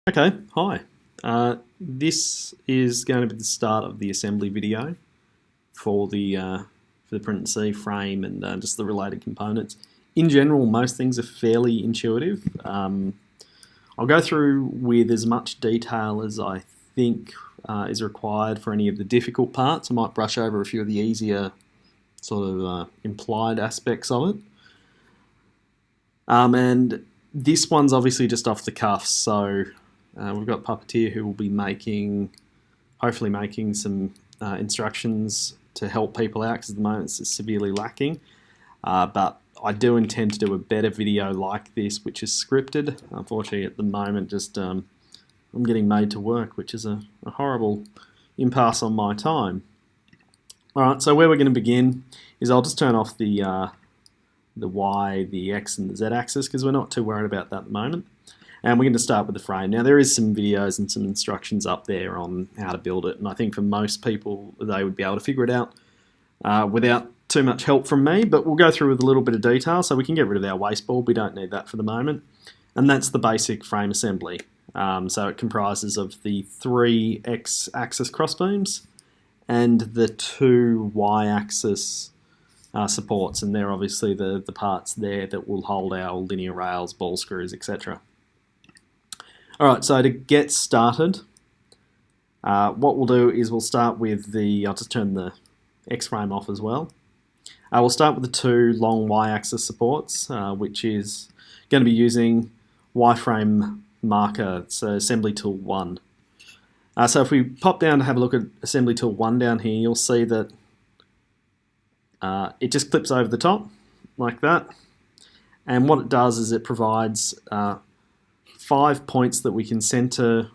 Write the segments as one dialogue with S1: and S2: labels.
S1: Okay, hi. This is going to be the start of the assembly video for the PrintNC frame and just the related components. In general, most things are fairly intuitive. I'll go through with as much detail as I think is required for any of the difficult parts. I might brush over a few of the easier sort of implied aspects of it. And this one's obviously just off the cuff, so we've got Puppeteer who will be hopefully making some instructions to help people out, because at the moment it's severely lacking. But I do intend to do a better video like this, which is scripted. Unfortunately, at the moment, just I'm getting made to work, which is a horrible impasse on my time. All right, so where we're going to begin is I'll just turn off the Y, the X, and the Z axis, because we're not too worried about that at the moment. And we're going to start with the frame. Now, there is some videos and some instructions up there on how to build it, and I think for most people they would be able to figure it out without too much help from me, but we'll go through with a little bit of detail so we can get rid of our waste board. We don't need that for the moment. And that's the basic frame assembly. So it comprises of the 3 X-axis crossbeams and the 2 Y-axis supports, and they're obviously the parts there that will hold our linear rails, ball screws, etc. Alright, so to get started, what we'll do is we'll start with I'll just turn the X-frame off as well. We'll start with the 2 long Y-axis supports, which is going to be using Y-frame marker, so assembly tool 1. So if we pop down to have a look at assembly tool 1 down here, you'll see that it just clips over the top like that, and what it does is it provides 5 points that we can center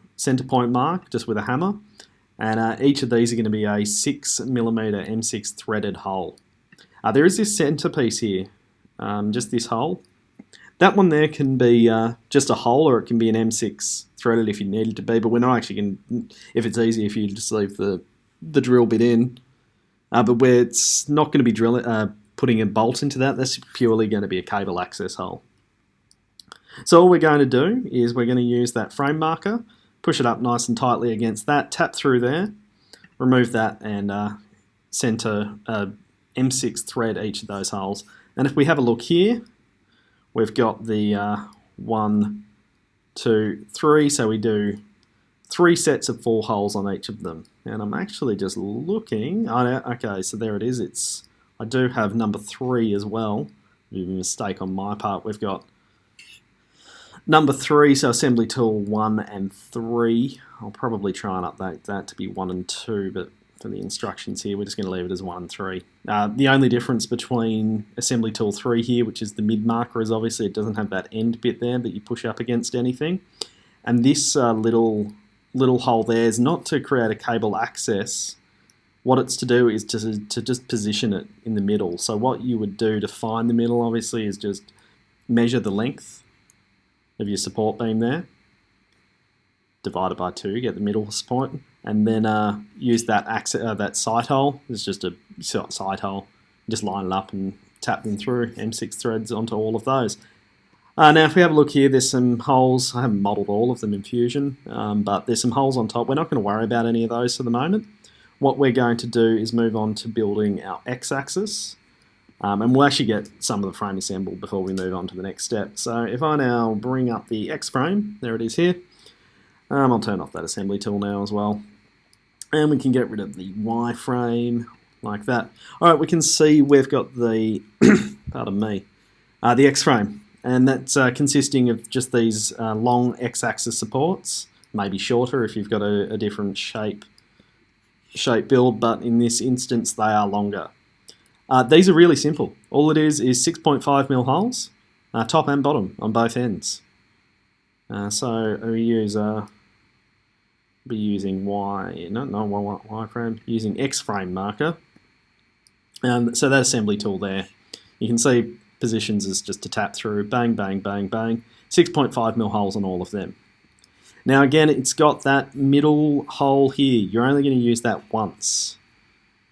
S1: point mark just with a hammer, and each of these are going to be a 6mm M6 threaded hole. There is this centerpiece here, just this hole. That one there can be just a hole, or it can be an M6 threaded if you need it to be, but we're not actually going to, if it's easier if you just leave the drill bit in. But it's not going to be putting a bolt into that. That's purely going to be a cable access hole. So all we're going to do is we're going to use that frame marker, push it up nice and tightly against that, tap through there, remove that, and center M6 thread each of those holes. And if we have a look here, we've got the 1, 2, 3, so we do 3 sets of 4 holes on each of them. And I'm actually just looking, okay, so there it is. I do have number 3 as well. A mistake on my part. We've got number 3, so assembly tool 1 and 3. I'll probably try and update that to be 1 and 2, but for the instructions here, we're just going to leave it as 1 and 3. The only difference between assembly tool 3 here, which is the mid marker, is obviously it doesn't have that end bit there that you push up against anything. And this little hole there is not to create a cable access. What it's to do is to just position it in the middle. So what you would do to find the middle, obviously, is just measure the length of your support beam there, divided by 2, get the middle support, and then use that sight hole. It's just a sight hole. Just line it up and tap them through, M6 threads onto all of those. Now if we have a look here, there's some holes. I haven't modelled all of them in Fusion, but there's some holes on top. We're not going to worry about any of those for the moment. What we're going to do is move on to building our X-axis. And we'll actually get some of the frame assembled before we move on to the next step. So if I now bring up the X frame, there it is here. I'll turn off that assembly tool now as well. And we can get rid of the Y frame like that. Alright, we can see we've got the, pardon me, the X frame. And that's consisting of just these long X-axis supports, maybe shorter if you've got a different shape build, but in this instance they are longer. These are really simple. All it is 6.5mm holes, top and bottom on both ends. So we use be using Y frame, using X frame marker. So that assembly tool there, you can see positions is just to tap through, bang, bang, bang, bang. 6.5mm holes on all of them. Now again, it's got that middle hole here. You're only going to use that once.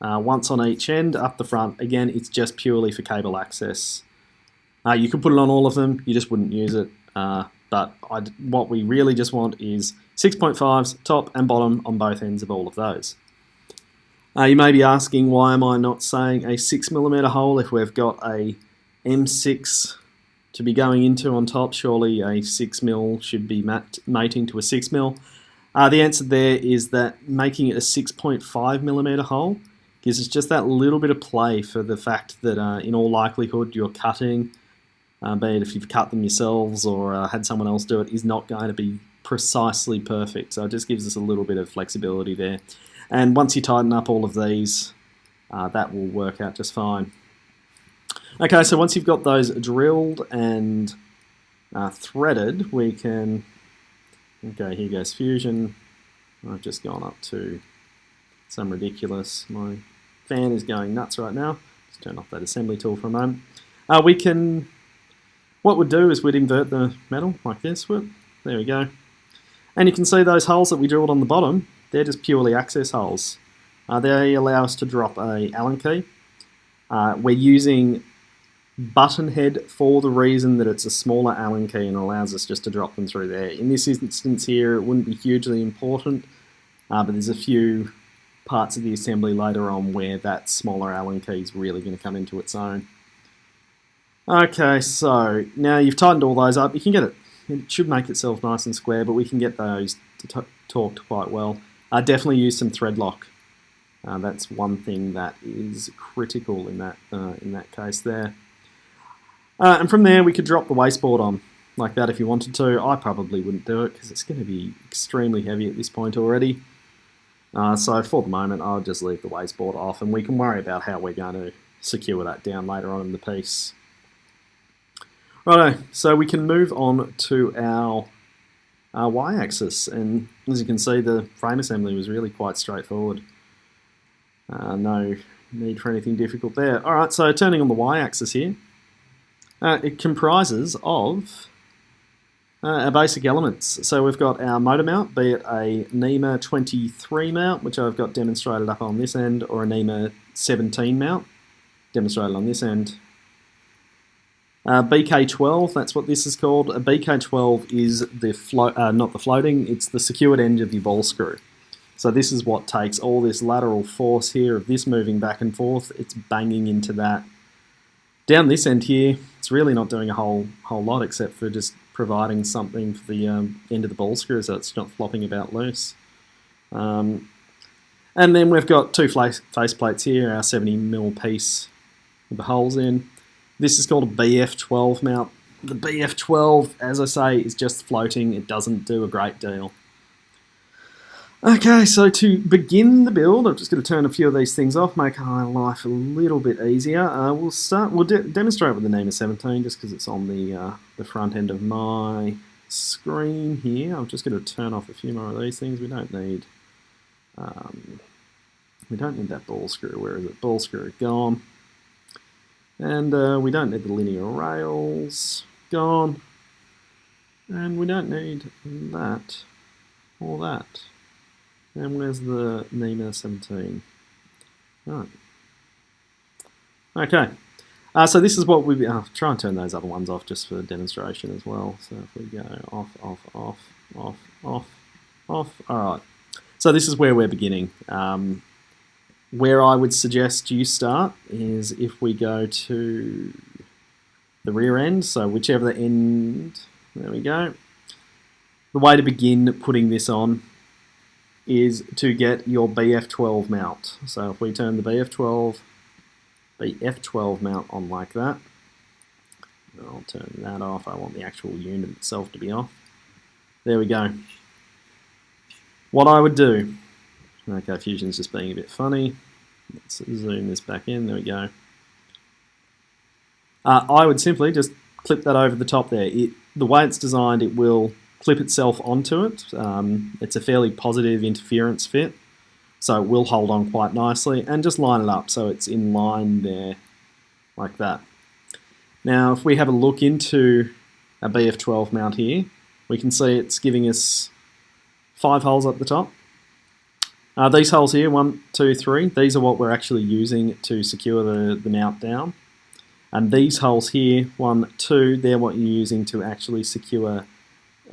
S1: Once on each end, up the front. Again, it's just purely for cable access. You could put it on all of them, you just wouldn't use it. but what we really just want is 6.5s top and bottom on both ends of all of those. You may be asking, why am I not saying a 6mm hole if we've got a M6 to be going into on top? Surely a 6mm should be mating to a 6mm. The answer there is that making it a 6.5mm hole gives us just that little bit of play for the fact that in all likelihood you're cutting, be it if you've cut them yourselves or had someone else do it, is not going to be precisely perfect. So it just gives us a little bit of flexibility there. And once you tighten up all of these, that will work out just fine. Okay, so once you've got those drilled and threaded, we can... Okay, here goes fusion. I've just gone up to some ridiculous... My fan is going nuts right now. Let's turn off that assembly tool for a moment. We can... What we'd do is we'd invert the metal like this. Whoop, there we go. And you can see those holes that we drilled on the bottom. They're just purely access holes. They allow us to drop a Allen key. We're using button head for the reason that it's a smaller Allen key and allows us just to drop them through there. In this instance here, it wouldn't be hugely important, but there's a few parts of the assembly later on where that smaller Allen key is really going to come into its own. Okay, so now you've tightened all those up. You can get it. It should make itself nice and square, but we can get those torqued quite well. Definitely use some thread lock. That's one thing that is critical in that case there. And from there we could drop the wasteboard on like that if you wanted to. I probably wouldn't do it because it's going to be extremely heavy at this point already. So for the moment I'll just leave the wasteboard off and we can worry about how we're going to secure that down later on in the piece. Righto, so we can move on to our y-axis, and as you can see the frame assembly was really quite straightforward. No need for anything difficult there. Alright, so turning on the y-axis here, it comprises of our basic elements. So we've got our motor mount, be it a NEMA 23 mount, which I've got demonstrated up on this end, or a NEMA 17 mount, demonstrated on this end. BK12, that's what this is called. A BK12 is the not the floating, it's the secured end of your ball screw. So this is what takes all this lateral force here of this moving back and forth, it's banging into that. Down this end here, it's really not doing a whole lot except for just providing something for the end of the ball screw so it's not flopping about loose. And then we've got two face plates here, our 70mm piece with the holes in. This is called a BF12 mount. The BF12, as I say, is just floating. It doesn't do a great deal. Okay, so to begin the build, I'm just going to turn a few of these things off, make my life a little bit easier. We'll demonstrate with the NEMA 17 just because it's on the front end of my screen here. I'm just going to turn off a few more of these things. We don't need that ball screw. Where is it? Ball screw gone. And we don't need the linear rails, gone. And we don't need that or that. And where's the NEMA 17? Right. Okay. So this is what we... try and turn those other ones off just for demonstration as well. So if we go off, off, off, off, off, off. Alright. So this is where we're beginning. Where I would suggest you start is if we go to the rear end, so whichever the end, there we go. The way to begin putting this on is to get your BF12 mount. So if we turn the BF12 mount on like that, I'll turn that off, I want the actual unit itself to be off. There we go. What I would do, okay, Fusion's just being a bit funny. Let's zoom this back in. There we go. I would simply just clip that over the top there. The way it's designed, it will clip itself onto it. It's a fairly positive interference fit, so it will hold on quite nicely, and just line it up so it's in line there, like that. Now, if we have a look into a BF12 mount here, we can see it's giving us 5 holes up the top. These holes here, 1, 2, 3, these are what we're actually using to secure the mount down. And these holes here, 1, 2, they're what you're using to actually secure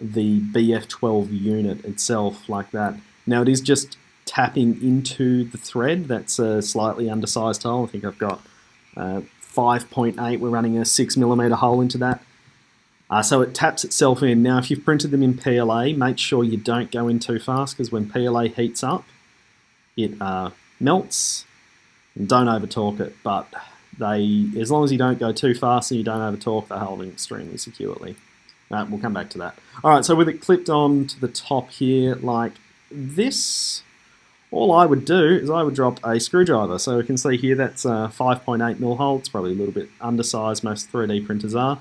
S1: the BF12 unit itself like that. Now it is just tapping into the thread. That's a slightly undersized hole. I think I've got 5.8. We're running a 6mm hole into that. So it taps itself in. Now if you've printed them in PLA, make sure you don't go in too fast, because when PLA heats up, it melts. And don't over torque it, but as long as you don't go too fast and you don't over torque, they're holding extremely securely. We'll come back to that. Alright, so with it clipped on to the top here like this, all I would do is I would drop a screwdriver. So we can see here that's a 5.8mm hole. It's probably a little bit undersized, most 3D printers are.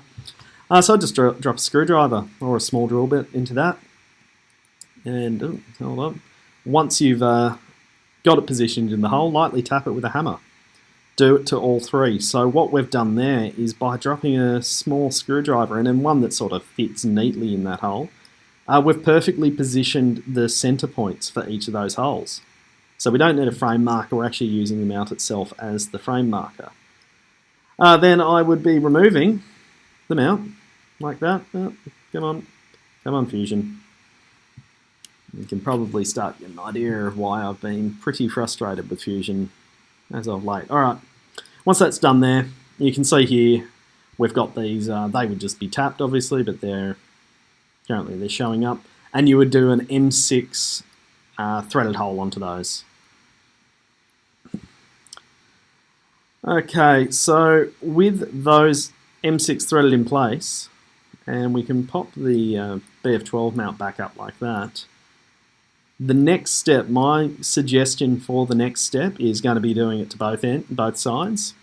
S1: So I just drop a screwdriver or a small drill bit into that. And, hold on. Once you've got it positioned in the hole, lightly tap it with a hammer. Do it to all three. So what we've done there is by dropping a small screwdriver in, and one that sort of fits neatly in that hole, we've perfectly positioned the center points for each of those holes. So we don't need a frame marker, we're actually using the mount itself as the frame marker. Then I would be removing the mount, like that. Oh, come on Fusion. You can probably start getting an idea of why I've been pretty frustrated with Fusion as of late. Alright, once that's done there, you can see here we've got these, they would just be tapped obviously, but currently they're showing up, and you would do an M6 threaded hole onto those. Okay, so with those M6 threaded in place, and we can pop the BF12 mount back up like that, the next step, my suggestion for the next step is going to be doing it to both sides.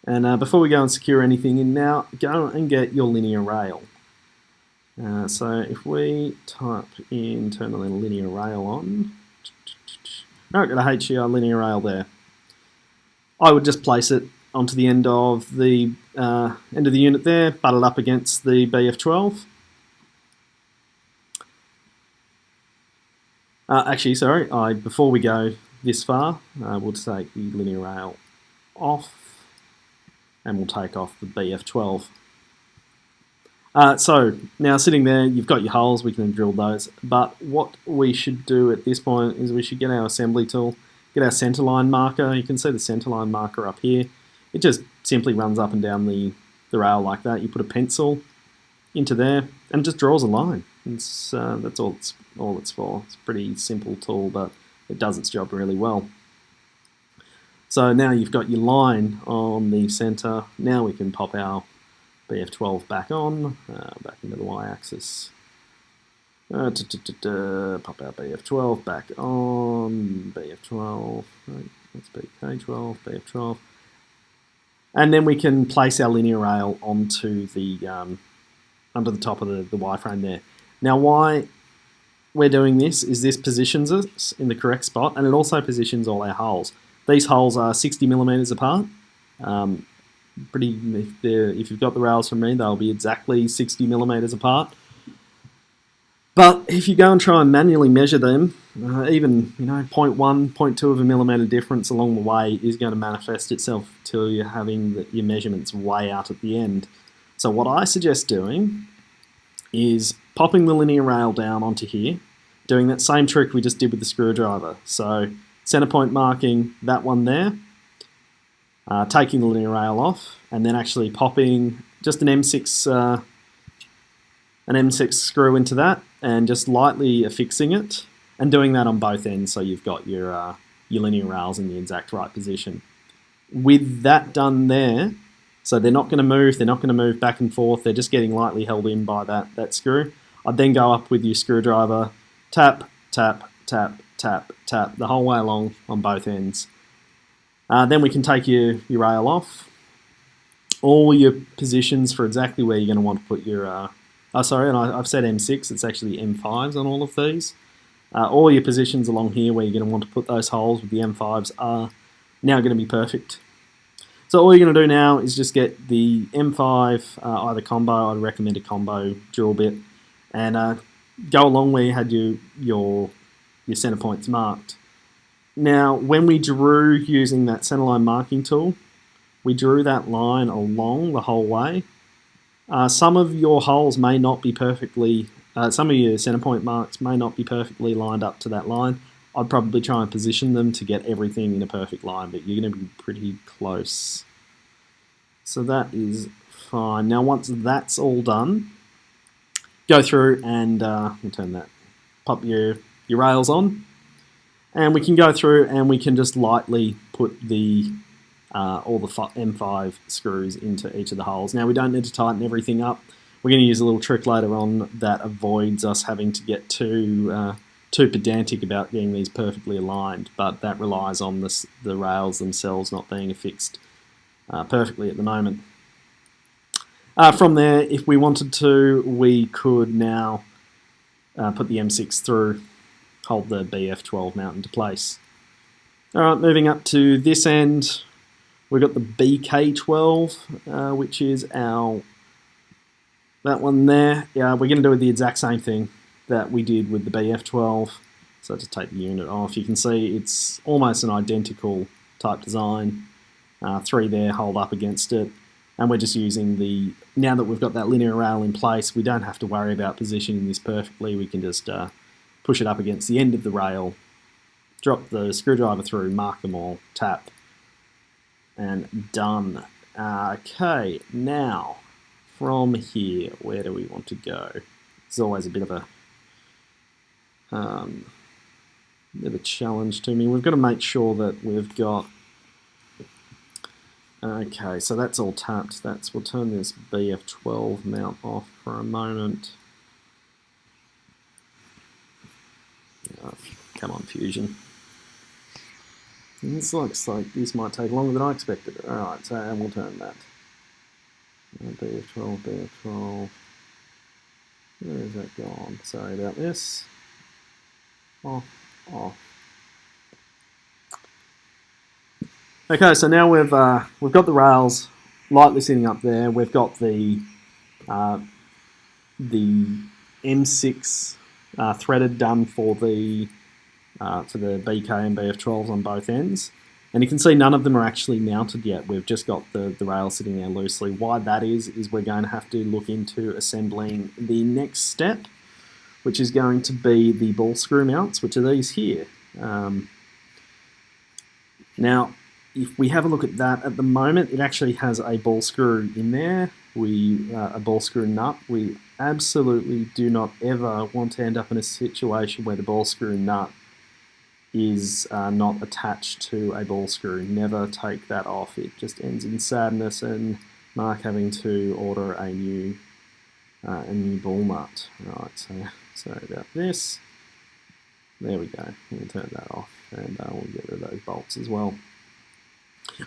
S1: And before we go and secure anything in now, go and get your linear rail. So if we type in, turn the linear rail on, got a HCI linear rail there. I would just place it onto the end of the unit there, butt it up against the BF12. Actually, sorry, before we go this far, we'll take the linear rail off, and we'll take off the BF12. So now sitting there, you've got your holes, we can drill those, but what we should do at this point is we should get our assembly tool, get our centerline marker. You can see the centerline marker up here. It just simply runs up and down the rail like that. You put a pencil into there and it just draws a line. That's all it's for. It's a pretty simple tool, but it does its job really well. So now you've got your line on the center. Now we can pop our BF12 back on, back into the y-axis. Pop our BF12 back on, BF12, right, that's BK12, BF12. And then we can place our linear rail onto the top of the Y-frame there. Now why we're doing this is this positions us in the correct spot, and it also positions all our holes. These holes are 60mm apart. If you've got the rails from me, they'll be exactly 60mm apart. But if you go and try and manually measure them, even 0.1, 0.2 of a millimetre difference along the way is going to manifest itself till you're having your measurements way out at the end. So what I suggest doing is popping the linear rail down onto here, doing that same trick we just did with the screwdriver. So centre point marking that one there, taking the linear rail off, and then actually popping just an M6 screw into that and just lightly affixing it, and doing that on both ends so you've got your linear rails in the exact right position. With that done there, so they're not going to move back and forth, they're just getting lightly held in by that screw. I'd then go up with your screwdriver, tap, tap, tap, tap, tap, the whole way along on both ends. Then we can take your rail off. All your positions for exactly where you're going to want to put your... and I've said M6, it's actually M5s on all of these. All your positions along here where you're going to want to put those holes with the M5s are now going to be perfect. So all you're going to do now is just get the M5, either combo, I'd recommend a combo drill bit, and go along where you had your center points marked. Now, when we drew using that centerline marking tool, we drew that line along the whole way. Some of your holes may not be perfectly, some of your center point marks may not be perfectly lined up to that line. I'd probably try and position them to get everything in a perfect line, but you're going to be pretty close. So that is fine. Now once that's all done, go through and we'll turn that, pop your rails on, and we can go through and we can just lightly put the all the M5 screws into each of the holes. Now we don't need to tighten everything up. We're going to use a little trick later on that avoids us having to get too pedantic about getting these perfectly aligned, but that relies on the rails themselves not being affixed perfectly at the moment. From there, if we wanted to, we could now put the M6 through, hold the BF12 mount into place. Alright, moving up to this end, we've got the BK12, which is that one there. Yeah, we're going to do the exact same thing that we did with the BF12. So just take the unit off. You can see it's almost an identical type design. 3 there, hold up against it. And we're just using now that we've got that linear rail in place, we don't have to worry about positioning this perfectly. We can just push it up against the end of the rail, drop the screwdriver through, mark them all, tap, and done. Okay, now from here, where do we want to go? It's always a bit of a challenge to me. We've got to make sure that we've got. Okay, so that's all tapped. We'll turn this BF12 mount off for a moment. Oh, come on, Fusion. This looks like this might take longer than I expected. Alright, so and we'll turn that. BF12. Where is that gone? Sorry about this. Off. Okay, so now we've got the rails lightly sitting up there. We've got the M6 threaded done for the BK and BF12s on both ends, and you can see none of them are actually mounted yet. We've just got the rail sitting there loosely. Why that is we're going to have to look into assembling the next step, which is going to be the ball screw mounts, which are these here. Now, if we have a look at that, at the moment it actually has a ball screw in there, a ball screw nut. We absolutely do not ever want to end up in a situation where the ball screw nut is not attached to a ball screw. Never take that off. It just ends in sadness and Mark having to order a new ball nut. Right, so sorry about this. There we go. We'll turn that off and we'll get rid of those bolts as well.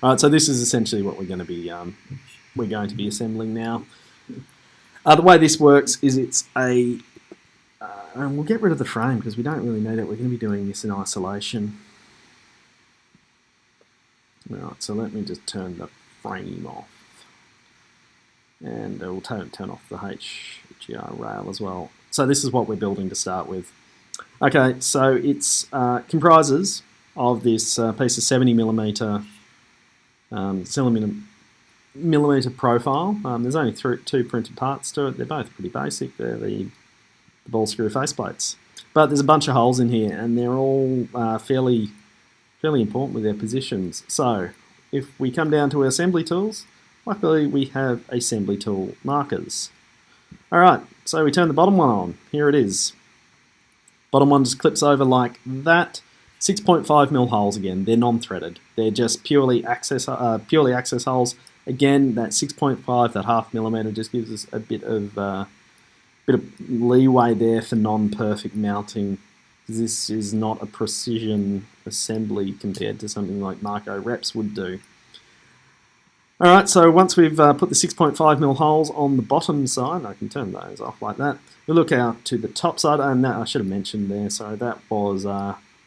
S1: Alright, so this is essentially what we're going to be assembling now. The way this works is it's and we'll get rid of the frame because we don't really need it. We're going to be doing this in isolation. Alright, so let me just turn the frame off. And we'll turn off the HGR rail as well. So this is what we're building to start with. Okay, so it's comprises of this piece of 70mm millimeter profile. There's only 2 printed parts to it. They're both pretty basic. They're the ball screw faceplates. But there's a bunch of holes in here, and they're all fairly important with their positions. So if we come down to our assembly tools, luckily we have assembly tool markers. Alright, so we turn the bottom one on. Here it is. Bottom one just clips over like that. 6.5mm holes again. They're non-threaded. They're just purely access holes. Again, that 6.5, that ½ mm, just gives us a bit of leeway there for non-perfect mounting. This is not a precision assembly compared to something like Marco Reps would do. Alright, so once we've put the 6.5mm holes on the bottom side, I can turn those off like that. We look out to the top side, and that I should have mentioned there, sorry, that was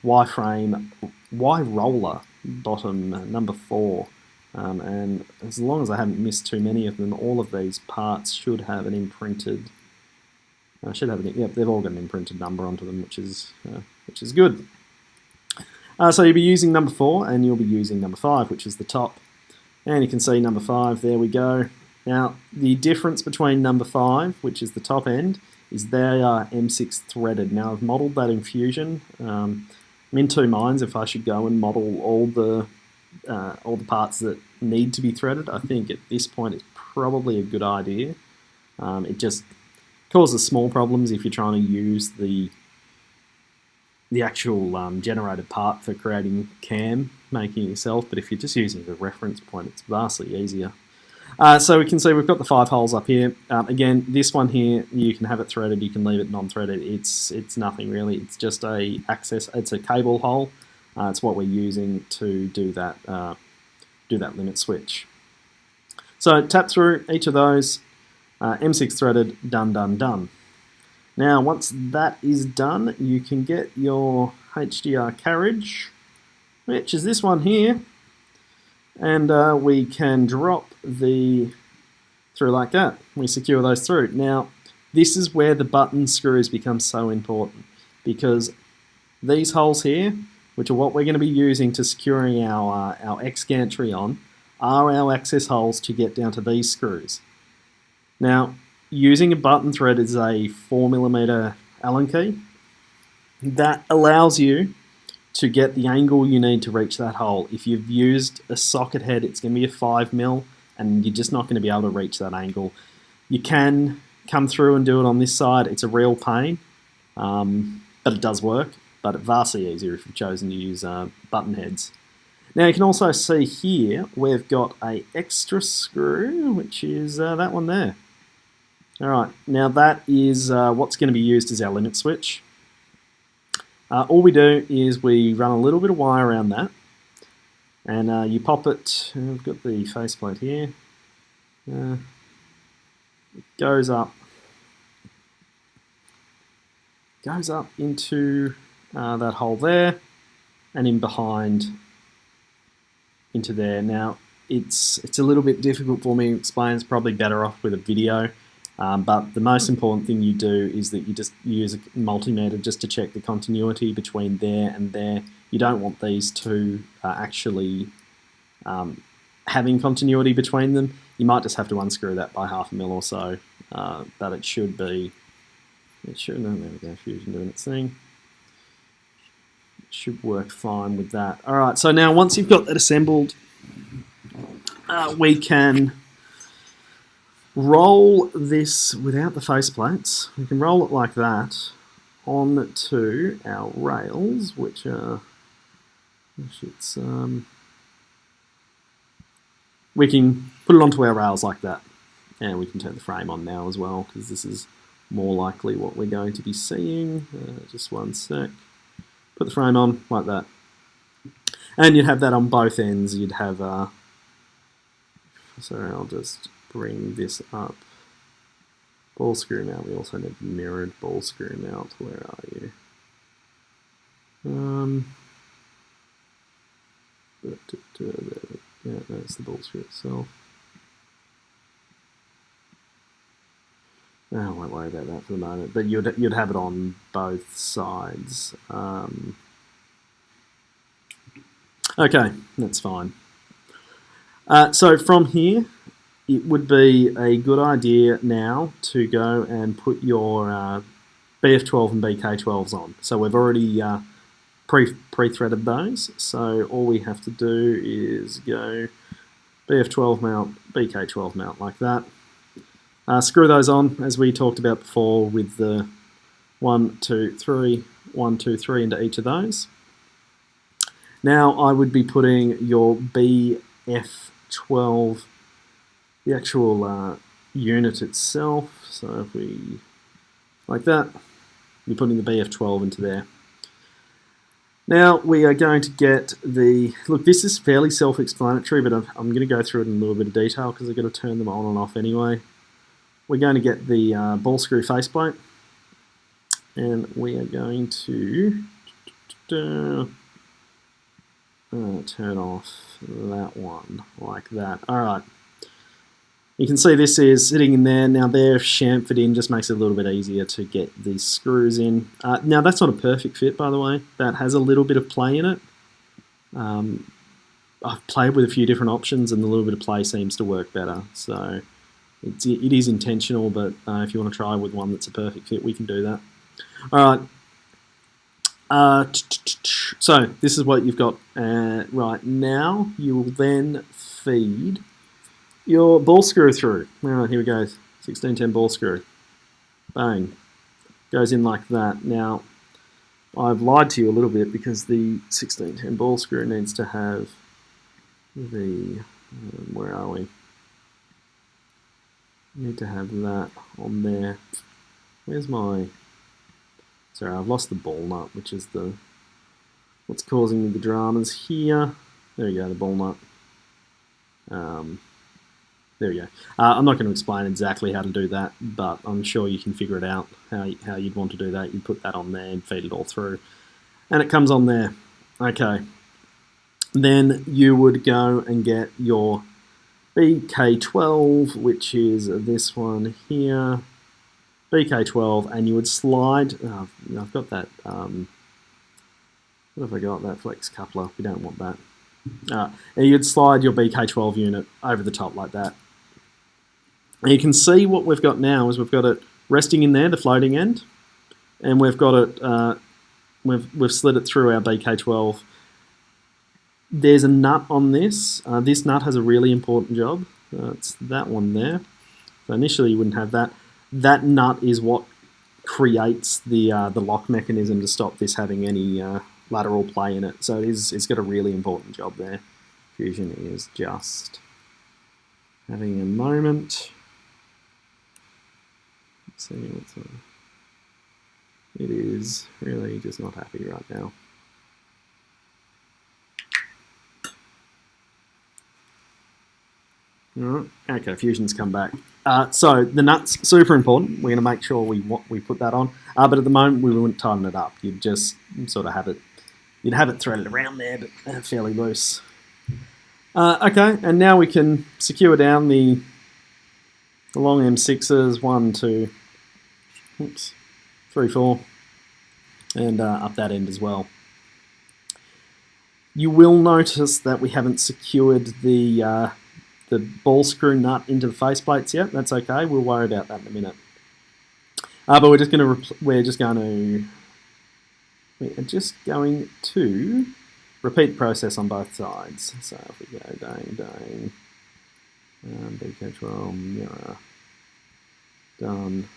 S1: Y-frame, Y-roller bottom number 4. And as long as I haven't missed too many of them, all of these parts should have an imprinted, yep, they've all got an imprinted number onto them, which is good. So you'll be using number 4 and you'll be using number 5, which is the top. And you can see number 5, there we go. Now, the difference between number 5, which is the top end, is they are M6 threaded. Now, I've modelled that in Fusion. I'm in two minds if I should go and model all the parts that need to be threaded. I think at this point it's probably a good idea. It just causes small problems if you're trying to use the actual generated part for creating cam, making it yourself, but if you're just using the reference point, it's vastly easier. So we can see we've got the 5 holes up here. Again, this one here, you can have it threaded, you can leave it non-threaded. It's nothing really. It's just it's a cable hole. It's what we're using to do that limit switch. So tap through each of those, M6 threaded, done, done, done. Now, once that is done, you can get your HDR carriage, which is this one here, and we can drop the through like that. We secure those through. Now, this is where the button screws become so important, because these holes here, which are what we're going to be using to securing our X gantry on, are our access holes to get down to these screws. Now, using a button thread is a 4mm Allen key. That allows you to get the angle you need to reach that hole. If you've used a socket head, it's going to be a 5mm, and you're just not going to be able to reach that angle. You can come through and do it on this side. It's a real pain, but it does work. But it's vastly easier if you've chosen to use button heads. Now you can also see here we've got an extra screw, which is that one there. Alright, now that is what's going to be used as our limit switch. All we do is we run a little bit of wire around that, and you pop it. We've got the faceplate here. It goes up into that hole there, and in behind into there. Now it's a little bit difficult for me to explain. It's probably better off with a video. But the most important thing you do is that you just use a multimeter just to check the continuity between there and there. You don't want these two actually having continuity between them. You might just have to unscrew that by 1/2 mm or so, but it should be. There we go, Fusion doing its thing. It should work fine with that. All right, so now once you've got that assembled, we can roll this without the faceplates. We can roll it like that onto our rails, which are, we can put it onto our rails like that, and we can turn the frame on now as well, because this is more likely what we're going to be seeing. Just one sec. Put the frame on like that, and you'd have that on both ends. You'd have sorry, I'll just bring this up. Ball screw mount. We also need mirrored ball screw mount. Where are you? Yeah, that's the ball screw itself. I won't worry about that for the moment. But you'd have it on both sides. Okay, that's fine. So from here, it would be a good idea now to go and put your BF12 and BK12s on. So we've already pre-threaded those, so all we have to do is go BF12 mount, BK12 mount like that. Screw those on as we talked about before with the 1, 2, 3, 1, 2, 3 into each of those. Now I would be putting your BF12, the actual unit itself, so if we, like that, you're putting the BF12 into there. Now we are going to get the, look, this is fairly self-explanatory, but I'm going to go through it in a little bit of detail because I've got to turn them on and off anyway. We're going to get the ball screw faceplate, and we are going to turn off that one like that. Alright, you can see this is sitting in there. Now they're chamfered in, just makes it a little bit easier to get these screws in. Now that's not a perfect fit, by the way. That has a little bit of play in it. I've played with a few different options and the little bit of play seems to work better. So it is intentional, but if you want to try with one that's a perfect fit, we can do that. All right. So this is what you've got right now. You will then feed your ball screw through. All right, here we go. 1610 ball screw. Bang. Goes in like that. Now, I've lied to you a little bit because the 1610 ball screw needs to have the... where are we? Need to have that on there. Where's my... Sorry, I've lost the ball nut, which is the... what's causing the dramas here. There we go, the ball nut. There we go. I'm not going to explain exactly how to do that, but I'm sure you can figure it out, how you'd want to do that. You put that on there and feed it all through. And it comes on there. Okay. Then you would go and get your BK12, which is this one here. BK12, and you would slide... Oh, I've got that... what have I got? That flex coupler. We don't want that. And you'd slide your BK12 unit over the top like that. And you can see what we've got now is we've got it resting in there, the floating end, and we've got it... we've slid it through our BK12. There's a nut on this. This nut has a really important job. It's that one there. So initially you wouldn't have that. That nut is what creates the lock mechanism to stop this having any lateral play in it. So it's got a really important job there. Fusion is just having a moment. Let's see what's on. It is really just not happy right now. Alright, okay, Fusion's come back. So the nut's super important. We're going to make sure we put that on. But at the moment we wouldn't tighten it up. You'd just sort of have it. You'd have it threaded around there, but fairly loose. Okay, and now we can secure down the long M6s. 1, 2, 3, 4, and up that end as well. You will notice that we haven't secured the ball screw nut into the faceplates yet. That's okay. We'll worry about that in a minute. But we're just going to repeat the process on both sides. So if we go dang, BK12 mirror, done.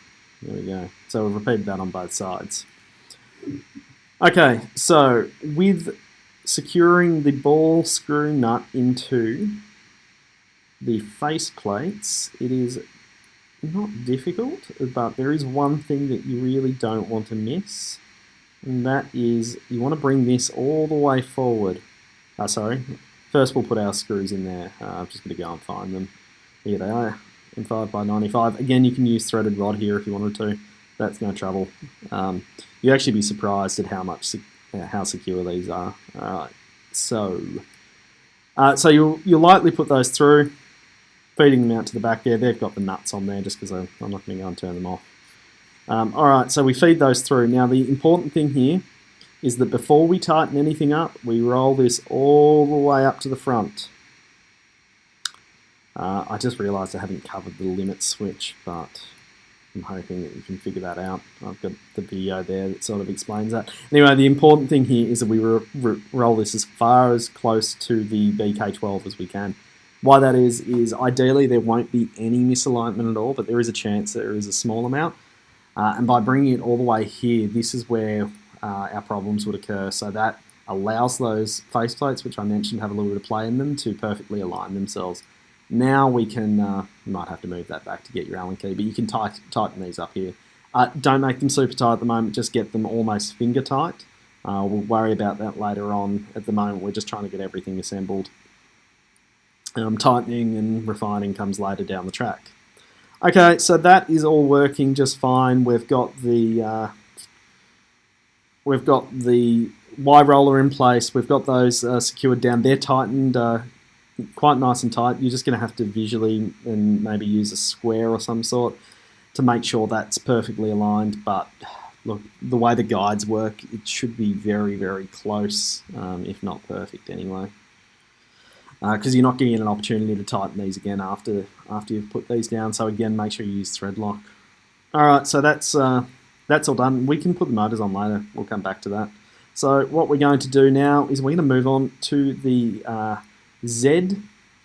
S1: There we go. So we've repeated that on both sides. Okay, so with securing the ball screw nut into the face plates, it is not difficult, but there is one thing that you really don't want to miss, and that is you want to bring this all the way forward. First we'll put our screws in there. I'm just going to go and find them. Here they are, in 5x95. Again, you can use threaded rod here if you wanted to. That's no trouble. You'd actually be surprised at how secure these are. Alright, so you'll lightly put those through, feeding them out to the back there. They've got the nuts on there just because I'm not going to go and turn them off. Alright, so we feed those through. Now the important thing here is that before we tighten anything up, we roll this all the way up to the front. I just realised I haven't covered the limit switch, but I'm hoping that you can figure that out. I've got the video there that sort of explains that. Anyway, the important thing here is that we roll this as far as close to the BK12 as we can. Why that is ideally there won't be any misalignment at all, but there is a chance there is a small amount. And by bringing it all the way here, this is where our problems would occur. So that allows those faceplates, which I mentioned have a little bit of play in them, to perfectly align themselves. Now we can, you might have to move that back to get your Allen key, but you can tighten these up here. Don't make them super tight at the moment, just get them almost finger tight. We'll worry about that later on. At the moment, we're just trying to get everything assembled. Tightening and refining comes later down the track. Okay, so that is all working just fine. We've got the Y roller in place. We've got those secured down. They're tightened quite nice and tight. You're just going to have to visually and maybe use a square or some sort to make sure that's perfectly aligned. But look, the way the guides work, it should be very, very close, if not perfect anyway. because you're not getting an opportunity to tighten these again after you've put these down. So again, make sure you use thread lock. All right, so that's all done. We can put the motors on later. We'll come back to that. So what we're going to do now is we're going to move on to the Z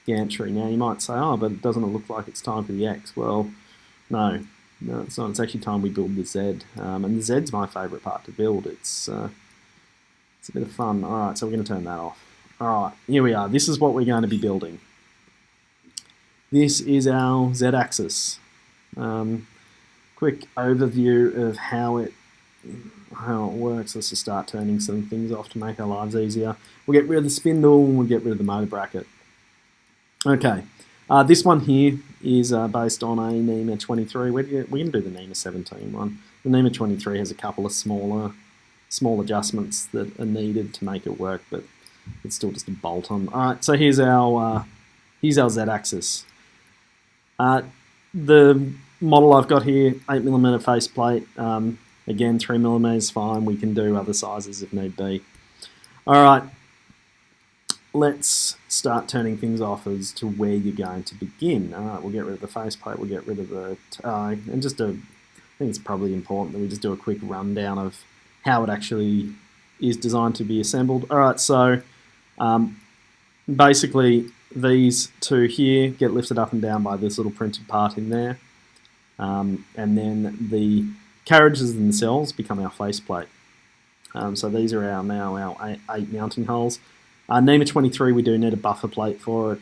S1: gantry. Now you might say, oh, but doesn't it look like it's time for the X? Well, no, it's not. It's actually time we build the Z, and the Z's my favourite part to build. It's a bit of fun. All right, so we're going to turn that off. All right, here we are. This is what we're going to be building. This is our Z-axis. Quick overview of how it works. Let's just start turning some things off to make our lives easier. We'll get rid of the spindle and we'll get rid of the motor bracket. Okay, this one here is based on a NEMA 23. We're going to do the NEMA 17 one. The NEMA 23 has a couple of small adjustments that are needed to make it work, but it's still just a bolt on. All right, so here's our Z-axis. The model I've got here, 8mm faceplate. Again, 3mm is fine. We can do other sizes if need be. All right, let's start turning things off as to where you're going to begin. All right, we'll get rid of the faceplate. We'll get rid of the tie, and I think it's probably important that we just do a quick rundown of how it actually is designed to be assembled. All right, so basically these two here get lifted up and down by this little printed part in there. And then the carriages themselves become our faceplate. So these are our 8 mounting holes. NEMA 23, we do need a buffer plate for it.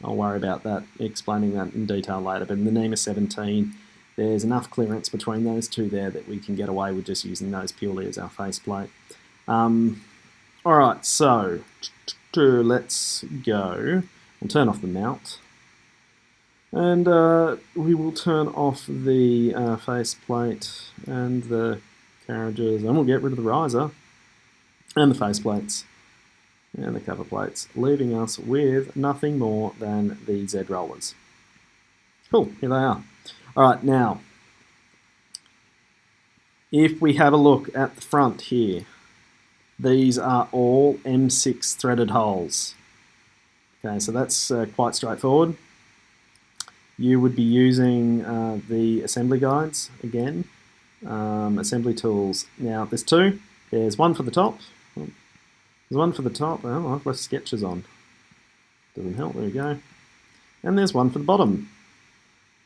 S1: I'll worry about that, explaining that in detail later. But in the NEMA 17, there's enough clearance between those two there that we can get away with just using those purely as our faceplate. Alright, so let's go. We'll turn off the mount. And we will turn off the faceplate and the carriages, and we'll get rid of the riser and the faceplates and the cover plates, leaving us with nothing more than the Z rollers. Cool, here they are. Alright, now, if we have a look at the front here, these are all M6 threaded holes. Okay, so that's quite straightforward. You would be using the assembly guides again, assembly tools. Now there's two. There's one for the top. There's one for the top. Oh, I've left sketches on. Doesn't help. There we go. And there's one for the bottom,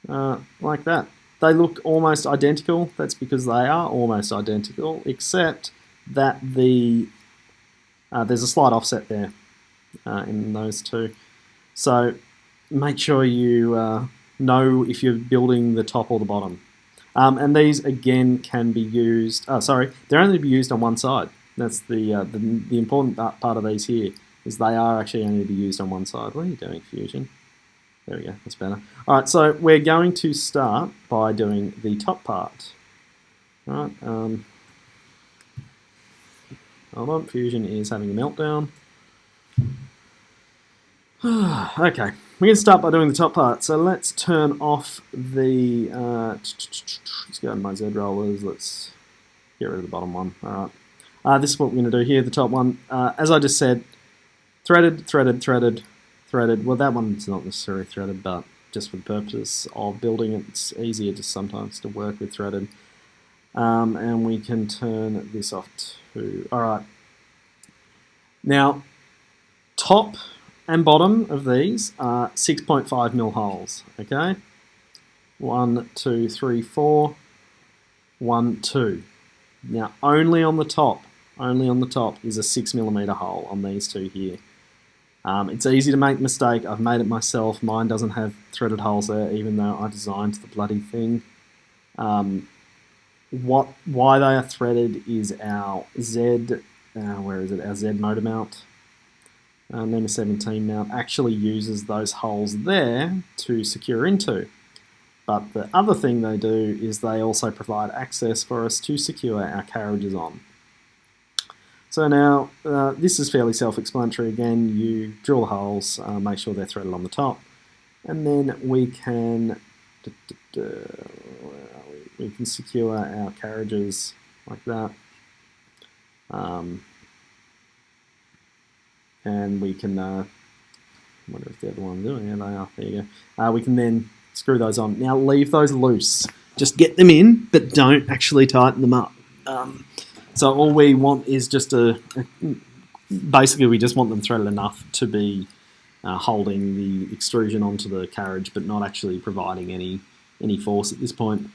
S1: like that. They look almost identical. That's because they are almost identical, except that there's a slight offset there in those two. So make sure you know if you're building the top or the bottom. And these again can be used. They're only to be used on one side. That's the important part of these here, is they are actually only to be used on one side. What are you doing, Fusion? There we go. That's better. All right. So we're going to start by doing the top part. All right. Hold on. Fusion is having a meltdown. Okay, we're going to start by doing the top part. So let's turn off the, let's go to my Z rollers, let's get rid of the bottom one. All right, this is what we're going to do here, the top one. As I just said, threaded. Well, that one's not necessarily threaded, but just for the purpose of building it, it's easier just sometimes to work with threaded. And we can turn this off too. All right, now, top and bottom of these are 6.5mm holes, okay? 1, 2, 3, 4, 1, 2. Now, only on the top is a 6mm hole on these two here. It's easy to make a mistake. I've made it myself. Mine doesn't have threaded holes there, even though I designed the bloody thing. Why they are threaded is our Z, our Z motor mount. NEMA 17 mount actually uses those holes there to secure into. But the other thing they do is they also provide access for us to secure our carriages on. So now, this is fairly self-explanatory. Again, you drill the holes, make sure they're threaded on the top, and then we can secure our carriages like that. And we can I wonder if they're the one doing it. They are. There you go. We can then screw those on. Now leave those loose. Just get them in, but don't actually tighten them up. So all we want is just basically we just want them threaded enough to be holding the extrusion onto the carriage, but not actually providing any force at this point.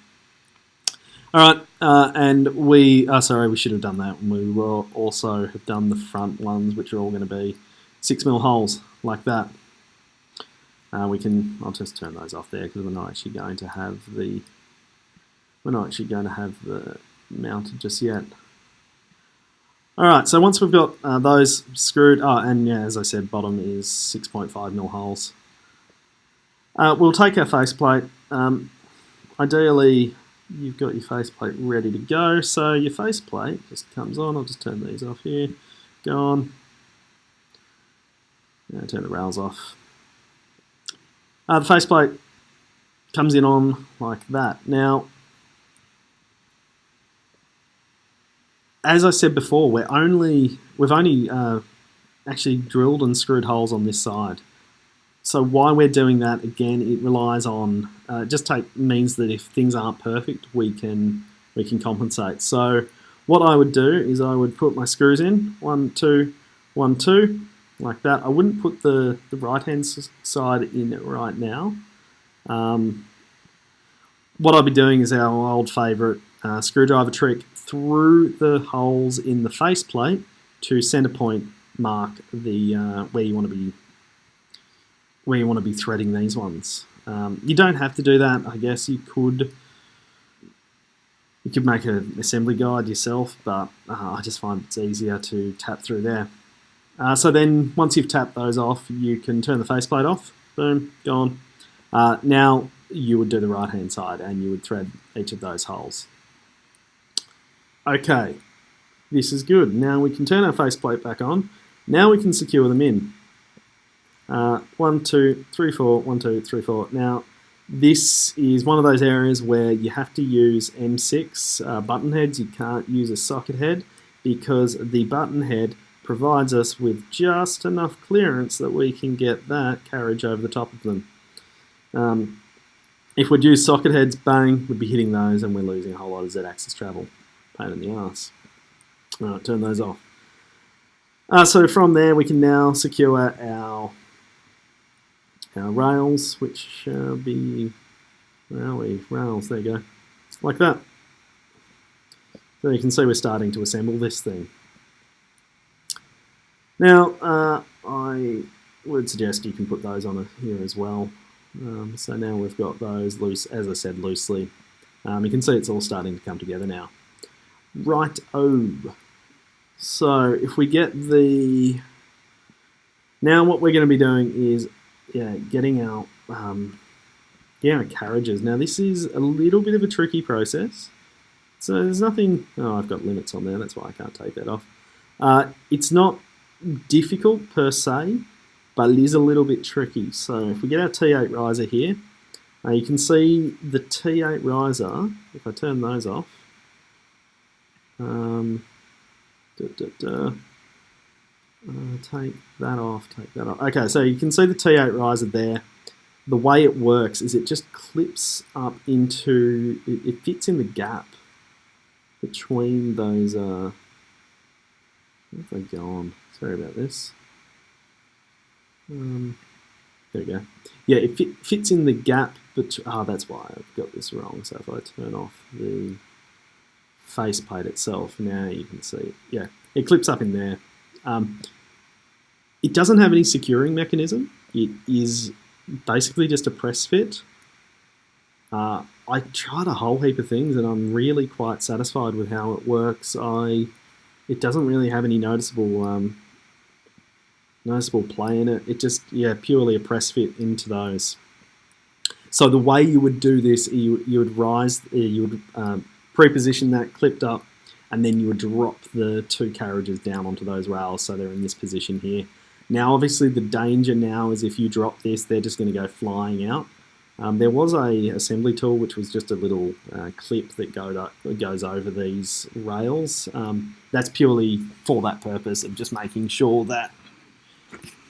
S1: All right, and we should have done that. We will also have done the front ones, which are all going to be 6mm holes like that. I'll just turn those off there because we're not actually going to have the mounted just yet. All right, so once we've got those screwed, and yeah, as I said, bottom is 6.5mm holes. We'll take our faceplate. Ideally, you've got your faceplate ready to go. So your faceplate just comes on. I'll just turn these off here. Go on. Turn the rails off. The faceplate comes in on like that. Now, as I said before, we've only actually drilled and screwed holes on this side. So why we're doing that, again, it relies on means that if things aren't perfect, we can compensate. So what I would do is I would put my screws in 1, 2, 1, 2, like that. I wouldn't put the right hand side in right now. What I'll be doing is our old favourite screwdriver trick through the holes in the faceplate to centre point mark the where you want to be threading these ones. You don't have to do that. I guess you could make an assembly guide yourself, but I just find it's easier to tap through there. So then once you've tapped those off, you can turn the faceplate off. Boom, gone. Now you would do the right hand side and you would thread each of those holes. Okay, this is good. Now we can turn our faceplate back on. Now we can secure them in. 1, 2, 3, 4, 1, 2, 3, 4. Now, this is one of those areas where you have to use M6 button heads. You can't use a socket head because the button head provides us with just enough clearance that we can get that carriage over the top of them. If we'd use socket heads, bang, we'd be hitting those and we're losing a whole lot of Z-axis travel. Pain in the arse. All right, turn those off. So from there, we can now secure our rails, which shall be, rails, there you go, like that. So you can see we're starting to assemble this thing. Now, I would suggest you can put those on here as well. So now we've got those loose, as I said, loosely. You can see it's all starting to come together now. Right-o. So if we get now what we're going to be doing is getting our carriages. Now this is a little bit of a tricky process. So there's nothing, I've got limits on there, that's why I can't take that off. It's not difficult per se, but it is a little bit tricky. So if we get our T8 riser here, you can see the T8 riser, if I turn those off, take that off, take that off. Okay, so you can see the T8 riser there. The way it works is it just clips up into, it fits in the gap between those, where have they gone? Sorry about this. There we go. Yeah, it fits in the gap, but that's why I've got this wrong. So if I turn off the faceplate itself, now you can see, it clips up in there. It doesn't have any securing mechanism. It is basically just a press fit. I tried a whole heap of things and I'm really quite satisfied with how it works. It doesn't really have any noticeable play in it. It just, purely a press fit into those. So the way you would do this, you would pre-position that clipped up, and then you would drop the two carriages down onto those rails so they're in this position here. Now obviously the danger now is if you drop this, they're just going to go flying out. There was a assembly tool which was just a little clip that goes over these rails. That's purely for that purpose of just making sure that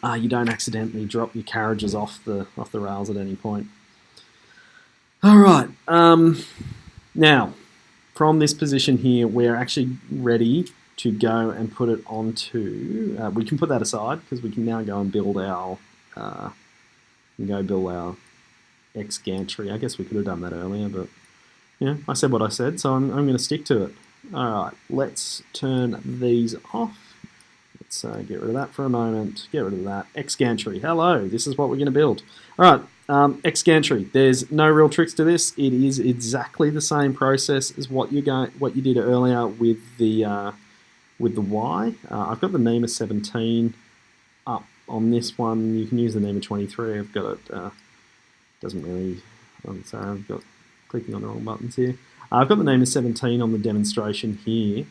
S1: you don't accidentally drop your carriages off the rails at any point. All right. Now, from this position here, we're actually ready to go and put it onto. We can put that aside because we can now go and build our. X gantry. I guess we could have done that earlier, but yeah, I said what I said, so I'm going to stick to it. All right, let's turn these off. Let's get rid of that for a moment. Get rid of that. X gantry. Hello, this is what we're going to build. All right, X gantry. There's no real tricks to this. It is exactly the same process as what you did earlier with the Y. I've got the NEMA 17 up on this one. You can use the NEMA 23. I've got it. Doesn't really. I'm sorry, I've got clicking on the wrong buttons here. I've got the NEMA 17 on the demonstration here,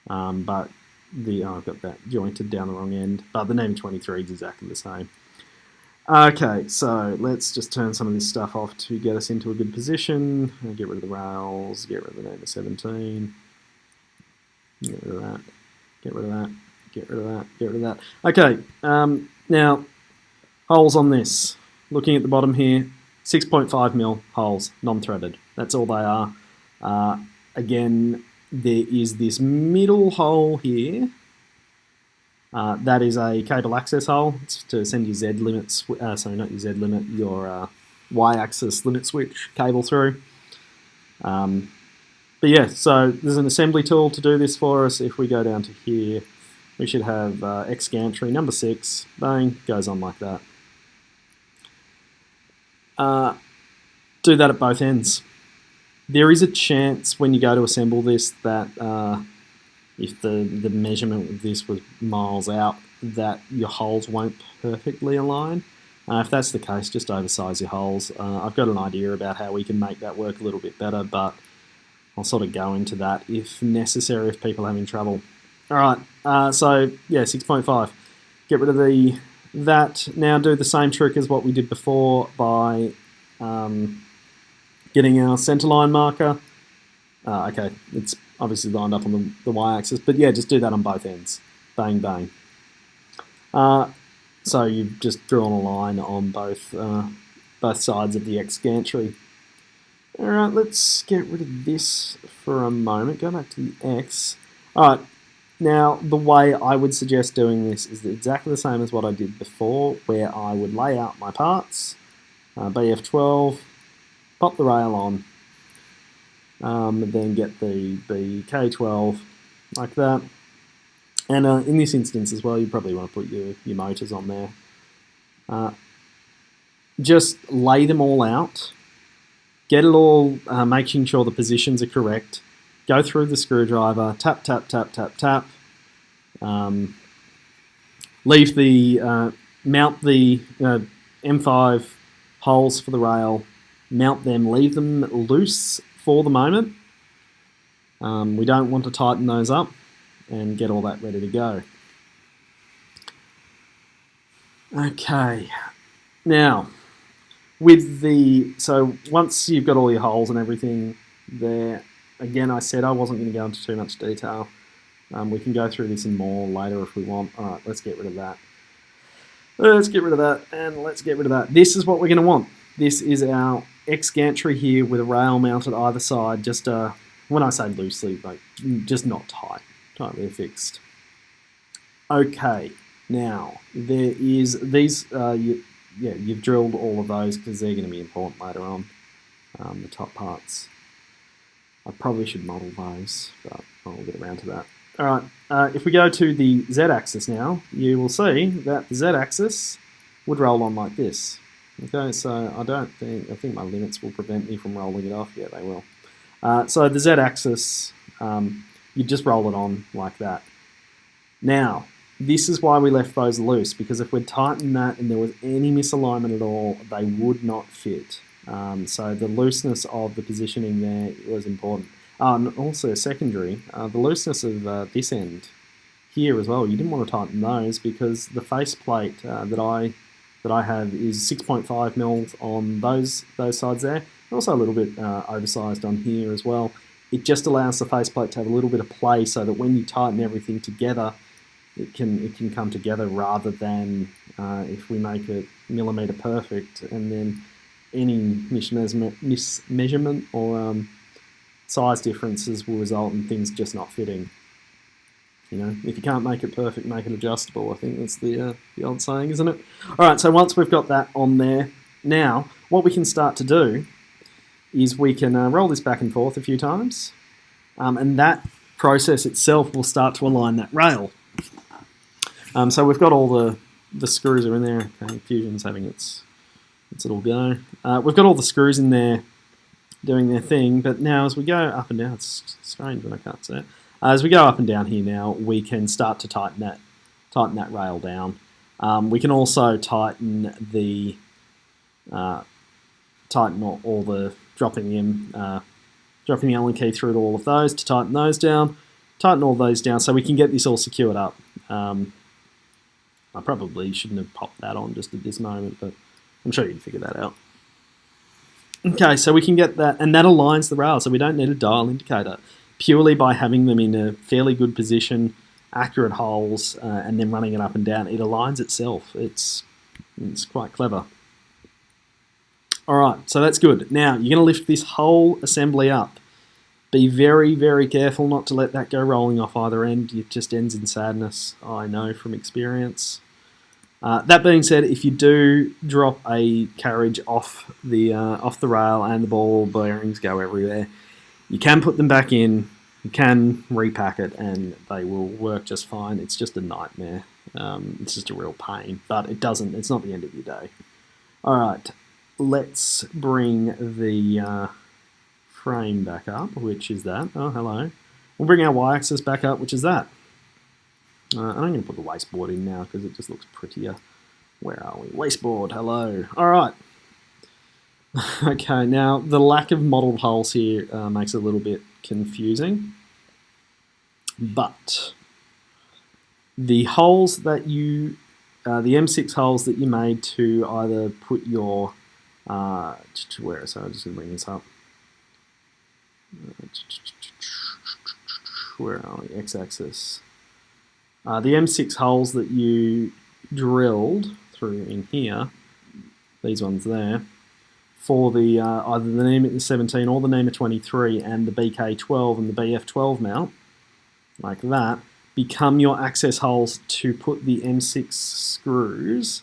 S1: but I've got that jointed down the wrong end. But the NEMA 23 is exactly the same. Okay, so let's just turn some of this stuff off to get us into a good position. Get rid of the rails. Get rid of the NEMA 17. Get rid of that. Get rid of that. Get rid of that. Get rid of that. Okay, now holes on this. Looking at the bottom here, 6.5mm holes, non-threaded. That's all they are. Again, there is this middle hole here. That is a cable access hole. It's to send your Z limit, sorry, not your Z limit, your Y-axis limit switch cable through. But yeah, so there's an assembly tool to do this for us. If we go down to here, we should have X gantry number 6. Bang, goes on like that. Do that at both ends. There is a chance when you go to assemble this that if the measurement of this was miles out, that your holes won't perfectly align. If that's the case, just oversize your holes. I've got an idea about how we can make that work a little bit better, but I'll sort of go into that if necessary if people are having trouble. All right, so yeah, 6.5. Get rid of that. Now do the same trick as what we did before by getting our centerline marker. Okay, it's obviously lined up on the Y-axis, but yeah, just do that on both ends. Bang, bang. So you've just drawn a line on both sides of the X gantry. All right, let's get rid of this for a moment. Go back to the X. All right. Now, the way I would suggest doing this is exactly the same as what I did before, where I would lay out my parts, BF12, pop the rail on, then get the K12 like that. And in this instance as well, you probably want to put your motors on there. Just lay them all out, get it all, making sure the positions are correct. Go through the screwdriver, tap, tap, tap, tap, tap. Leave mount the M5 holes for the rail, mount them, leave them loose for the moment. We don't want to tighten those up and get all that ready to go. Okay, now so once you've got all your holes and everything there, again, I said I wasn't going to go into too much detail. We can go through this in more later if we want. All right, let's get rid of that. Let's get rid of that, and let's get rid of that. This is what we're going to want. This is our X gantry here with a rail mounted either side. Just when I say loosely, like just not tightly affixed. Okay, now there is these. You've drilled all of those because they're going to be important later on. The top parts. I probably should model those, but I'll get around to that. All right, if we go to the Z-axis now, you will see that the Z-axis would roll on like this. Okay, so I think my limits will prevent me from rolling it off. Yeah, they will. So the Z-axis, you just roll it on like that. Now, this is why we left those loose, because if we'd tightened that and there was any misalignment at all, they would not fit. So the looseness of the positioning there was important. And also secondary, the looseness of this end here as well. You didn't want to tighten those because the faceplate that I have is 6.5 mils on those sides there. Also a little bit oversized on here as well. It just allows the faceplate to have a little bit of play so that when you tighten everything together, it can come together, rather than if we make it millimetre perfect and then any mismeasurement or size differences will result in things just not fitting. You know, if you can't make it perfect, make it adjustable. I think that's the old saying, isn't it? All right, so once we've got that on there, now what we can start to do is we can roll this back and forth a few times, and that process itself will start to align that rail. So we've got all the screws are in there. Okay, Fusion's having its little go. We've got all the screws in there doing their thing, but now as we go up and down, it's strange when I can't see it. As we go up and down here now, we can start to tighten that rail down. We can also tighten the all the dropping the Allen key through to all of those to tighten those down. Tighten all those down so we can get this all secured up. I probably shouldn't have popped that on just at this moment, but I'm sure you can figure that out. Okay, so we can get that, and that aligns the rail, so we don't need a dial indicator. Purely by having them in a fairly good position, accurate holes, and then running it up and down, it aligns itself. It's quite clever. All right, so that's good. Now, you're going to lift this whole assembly up. Be very, very careful not to let that go rolling off either end. It just ends in sadness, I know from experience. That being said, if you do drop a carriage off the rail and the ball bearings go everywhere, you can put them back in, you can repack it, and they will work just fine. It's just a nightmare. It's just a real pain, but it's not the end of your day. All right, let's bring the frame back up, which is that. Oh, hello. We'll bring our y-axis back up, which is that. And I'm going to put the wasteboard in now because it just looks prettier. Where are we? Wasteboard, hello. All right. Okay, now the lack of modelled holes here makes it a little bit confusing, but the holes that the M6 holes that you made to either put your so I'm just going to bring this up. Where are we? X-axis. The M6 holes that you drilled through in here, these ones there, for the either the NEMA 17 or the NEMA 23 and the BK12 and the BF12 mount, like that, become your access holes to put the M6 screws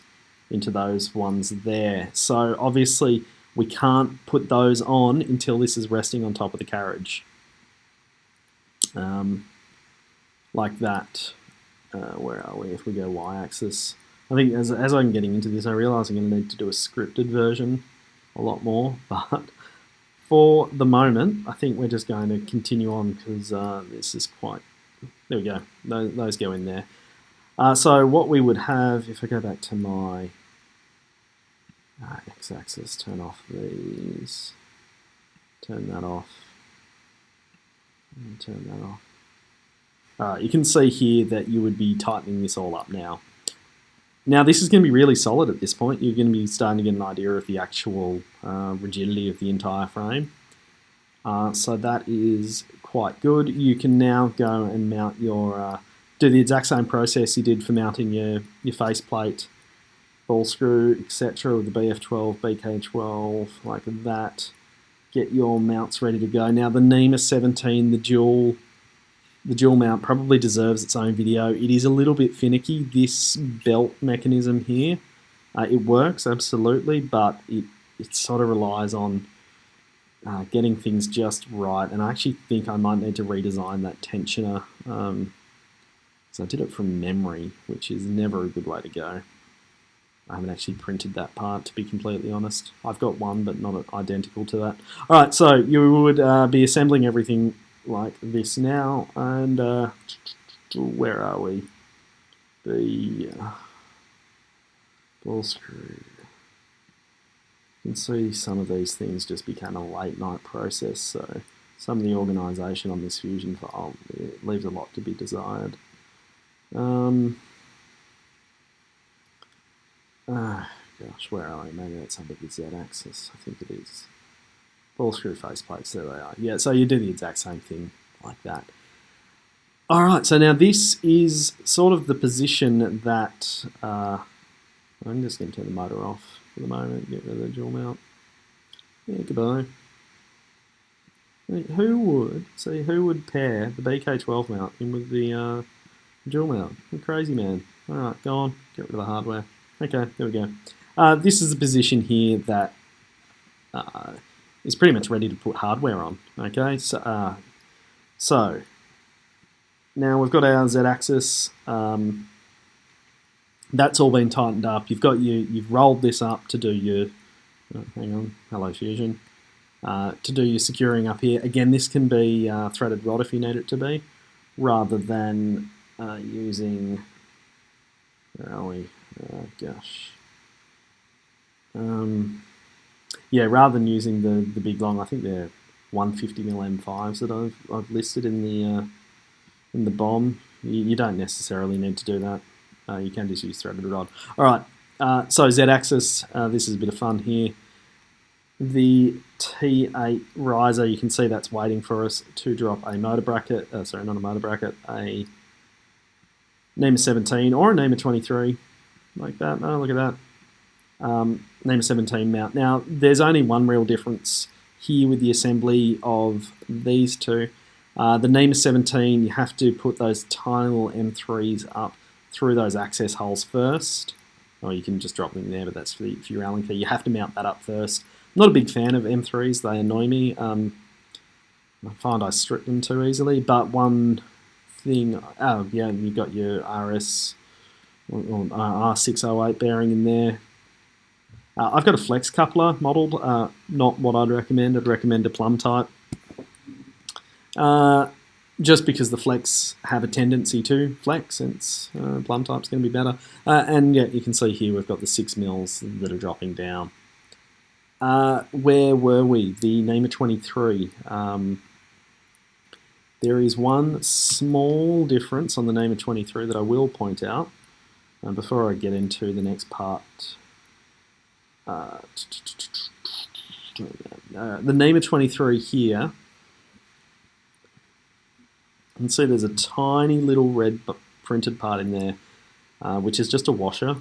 S1: into those ones there. So obviously we can't put those on until this is resting on top of the carriage. Like that. Where are we? If we go y-axis, I think as I'm getting into this, I realise I'm going to need to do a scripted version a lot more, but for the moment, I think we're just going to continue on because this is quite... There we go. Those go in there. So what we would have, if I go back to my x-axis, turn off these, turn that off, and turn that off. You can see here that you would be tightening this all up now. Now this is going to be really solid at this point. You're going to be starting to get an idea of the actual rigidity of the entire frame. So that is quite good. You can now go and mount your, do the exact same process you did for mounting your faceplate, ball screw, etc. with the BF12, BK12, like that. Get your mounts ready to go. Now the NEMA 17, the dual mount probably deserves its own video. It is a little bit finicky, this belt mechanism here. It works, absolutely, but it sort of relies on getting things just right. And I actually think I might need to redesign that tensioner. So I did it from memory, which is never a good way to go. I haven't actually printed that part, to be completely honest. I've got one, but not identical to that. All right, so you would be assembling everything like this now, and where are we? The ball screw. You can see some of these things just became a late night process, so some of the organisation on this Fusion file leaves a lot to be desired. Gosh, where are we? Maybe that's under the Z-axis. I think it is. Ball screw faceplates, there they are. Yeah, so you do the exact same thing like that. All right, so now this is sort of the position that I'm just going to turn the motor off for the moment, get rid of the dual mount. Yeah, goodbye. Who would pair the BK12 mount in with the dual mount? You're crazy, man. All right, go on, get rid of the hardware. Okay, there we go. This is the position here that is pretty much ready to put hardware on. Okay, so now we've got our Z-axis. That's all been tightened up. You've rolled this up to do your hang on, hello Fusion. To do your securing up here. Again, this can be threaded rod if you need it to be, rather than using, where are we? Oh gosh. Yeah, rather than using the big long, I think they're 150mm M5s that I've listed in the BOM. You don't necessarily need to do that. You can just use threaded rod. All right. So Z-axis. This is a bit of fun here. The T8 riser, you can see that's waiting for us to drop a motor bracket. Sorry, not a motor bracket. A NEMA 17 or a NEMA 23, like that. Oh, look at that. NEMA 17 mount. Now, there's only one real difference here with the assembly of these two. The NEMA 17, you have to put those tiny little M3s up through those access holes first. Or you can just drop them in there, but that's for your Allen key. You have to mount that up first. I'm not a big fan of M3s, they annoy me. I find I strip them too easily, but one thing, oh yeah, you've got your RS or R608 bearing in there. I've got a flex coupler modelled, not what I'd recommend. I'd recommend a plumb type. Just because the flex have a tendency to flex, since plumb type's going to be better. And yeah, you can see here we've got the 6 mils that are dropping down. Where were we? The NEMA 23. There is one small difference on the NEMA 23 that I will point out before I get into the next part. The NEMA 23 here, you can see there's a tiny little red printed part in there, which is just a washer.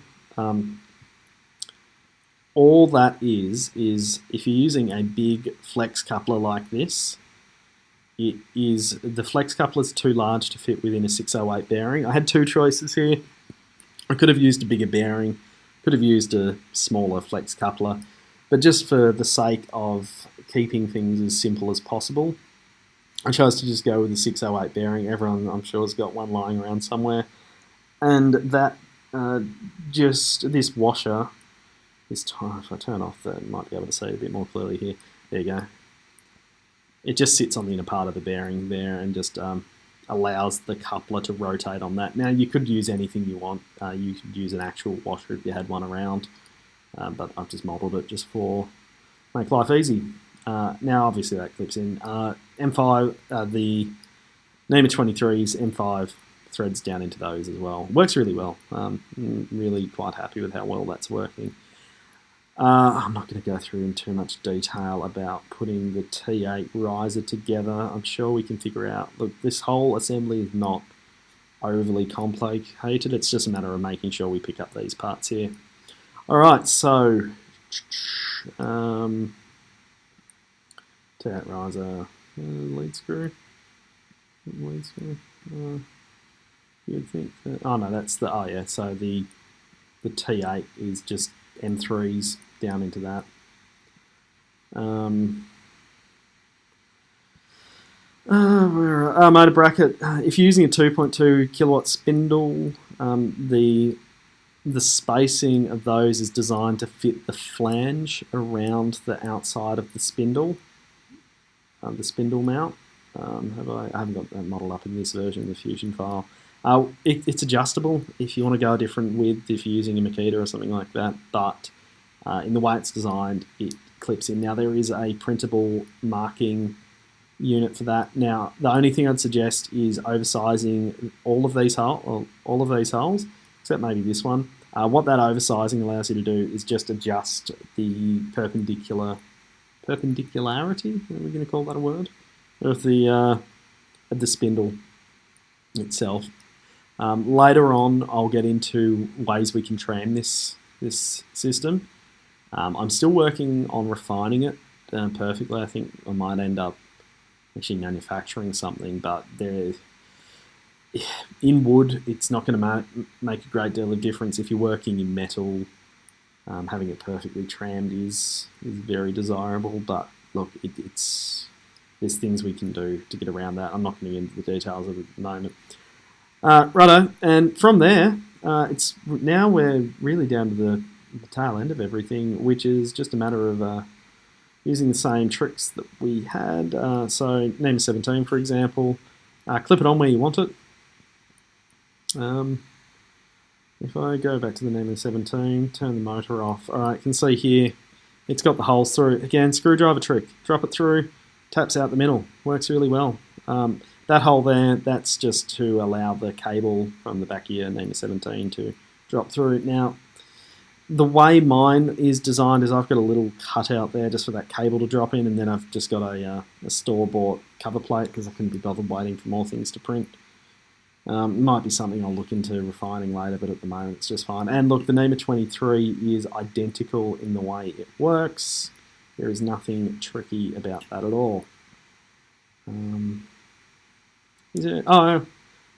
S1: All that is if you're using a big flex coupler like this, the flex coupler is too large to fit within a 608 bearing. I had two choices here. I could have used a bigger bearing, could have used a smaller flex coupler, but just for the sake of keeping things as simple as possible, I chose to just go with the 608 bearing. Everyone, I'm sure, has got one lying around somewhere. And that, this washer, this time, if I turn off that, I might be able to see it a bit more clearly here. There you go. It just sits on the inner part of the bearing there and just allows the coupler to rotate on that. Now, you could use anything you want. You could use an actual washer if you had one around, but I've just modelled it just for make life easy. Now, obviously, that clips in. M5, the NEMA 23's M5 threads down into those as well. Works really well. Really quite happy with how well that's working. I'm not going to go through in too much detail about putting the T8 riser together. I'm sure we can figure out. Look, this whole assembly is not overly complicated. It's just a matter of making sure we pick up these parts here. All right, so T8 riser, lead screw. You'd think that, oh no, that's the, oh yeah, so the T8 is just M3s down into that. Motor bracket. If you're using a 2.2 kilowatt spindle, the spacing of those is designed to fit the flange around the outside of the spindle mount. I haven't got that model up in this version of the Fusion file. It's adjustable if you want to go a different width, if you're using a Makita or something like that, but in the way it's designed, it clips in. Now, there is a printable marking unit for that. Now, the only thing I'd suggest is oversizing all of these holes, except maybe this one. What that oversizing allows you to do is just adjust the perpendicularity, are we going to call that a word, of the spindle. itself. Later on, I'll get into ways we can tram this system. I'm still working on refining it perfectly. I think I might end up actually manufacturing something, but in wood, it's not going to make a great deal of difference. If you're working in metal, having it perfectly trammed is very desirable. But look, there's things we can do to get around that. I'm not going to get into the details of it at the moment. Righto, and from there, now we're really down to the tail end of everything, which is just a matter of using the same tricks that we had. So NEMA 17, for example, clip it on where you want it. If I go back to the NEMA 17, turn the motor off. All right, you can see here, it's got the holes through. Again, screwdriver trick. Drop it through, taps out the middle. Works really well. That hole there, that's just to allow the cable from the back of your NEMA 17 to drop through. Now, the way mine is designed is I've got a little cutout there just for that cable to drop in, and then I've just got a store-bought cover plate because I couldn't be bothered waiting for more things to print. Might be something I'll look into refining later, but at the moment it's just fine. And look, the NEMA 23 is identical in the way it works. There is nothing tricky about that at all. Is it? Oh,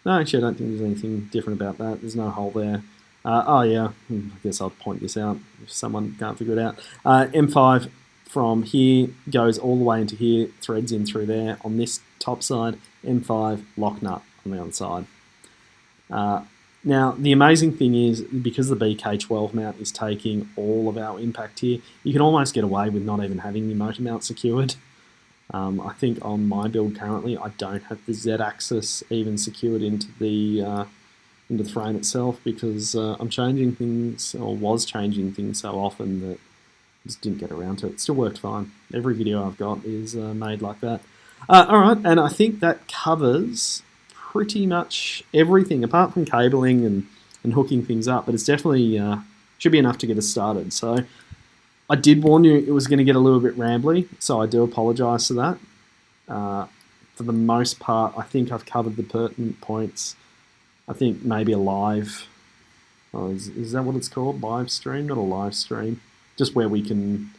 S1: no, actually I don't think there's anything different about that. There's no hole there. Oh yeah, I guess I'll point this out if someone can't figure it out. M5 from here goes all the way into here, threads in through there. On this top side, M5 lock nut on the other side. Now, the amazing thing is, because the BK12 mount is taking all of our impact here, you can almost get away with not even having the motor mount secured. I think on my build currently, I don't have the Z-axis even secured into the frame itself because I'm changing things, or was changing things so often that I just didn't get around to it. It still worked fine. Every video I've got is made like that. Alright, and I think that covers pretty much everything, apart from cabling and hooking things up, but it's definitely should be enough to get us started. So I did warn you it was going to get a little bit rambly, so I do apologise for that. For the most part, I think I've covered the pertinent points. I think maybe a live, is that what it's called? Live stream? Not a live stream. Just where you can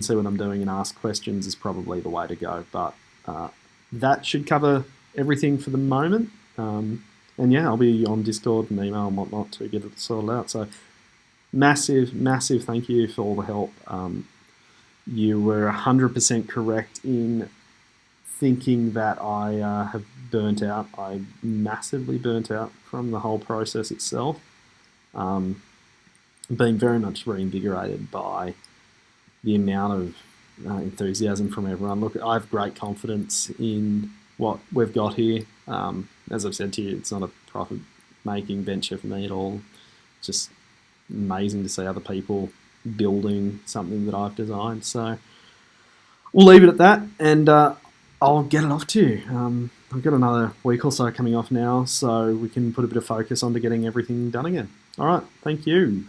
S1: see what I'm doing and ask questions is probably the way to go. But that should cover everything for the moment. And yeah, I'll be on Discord and email and whatnot to get it sorted out. So massive thank you for all the help. You were 100% correct in thinking that I have burnt out. I massively burnt out from the whole process itself. Being very much reinvigorated by the amount of enthusiasm from everyone. Look, I have great confidence in what we've got here. As I've said to you, it's not a profit-making venture for me at all. It's just amazing to see other people building something that I've designed. So we'll leave it at that, and I'll get it off to you. I've got another week or so coming off now, so we can put a bit of focus onto getting everything done again. All right, thank you.